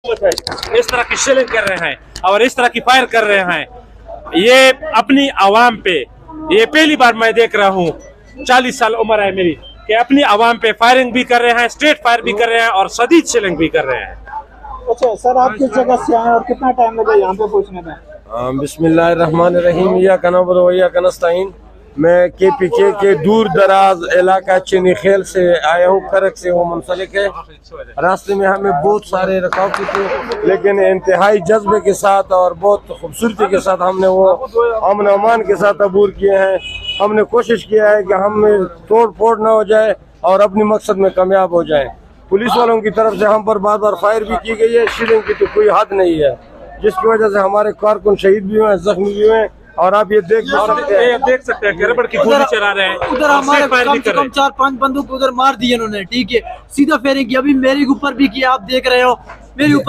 इस तरह की शेलिंग कर रहे हैं और इस तरह की फायर कर रहे हैं। ये अपनी आवाम पे, ये पहली बार मैं देख रहा हूँ, 40 साल उम्र है मेरी, कि अपनी आवाम पे फायरिंग भी कर रहे हैं, स्ट्रेट फायर भी कर रहे हैं और शदीद शेलिंग भी कर रहे हैं। अच्छा सर, आप किस जगह से आए और कितना टाइम लगा यहाँ पे पहुँचने में? बिस्मिल्लाहिर्रहमानिर्रहीम, इय्याका नअबुदु व इय्याका नस्तईन। मैं KPK के दूर दराज इलाका चीनी खेल से आया हूँ, करक से वो मुंसलिक है। रास्ते में हमें बहुत सारे रुकावटें थी, लेकिन इंतहाई जज्बे के साथ और बहुत खूबसूरती के साथ हमने वो अमन अमान के साथ अबूर किए हैं। हमने कोशिश किया है कि हमें तोड़ फोड़ ना हो जाए और अपनी मकसद में कामयाब हो जाए। पुलिस वालों की तरफ से हम पर बार बार फायर भी की गई है, शीलिंग की तो कोई हद नहीं है, जिसकी वजह से हमारे कारकुन शहीद भी हुए, जख्मी भी हुए। और आप ये देख सकते हैं रबड़ की गोली चला रहे हैं, उधर हमारे कम से कम 4-5 बंदूक उधर मार दिए उन्होंने। ठीक है, सीधा फायरिंग की, अभी मेरे ऊपर भी किया, आप देख रहे हो मेरे ऊपर।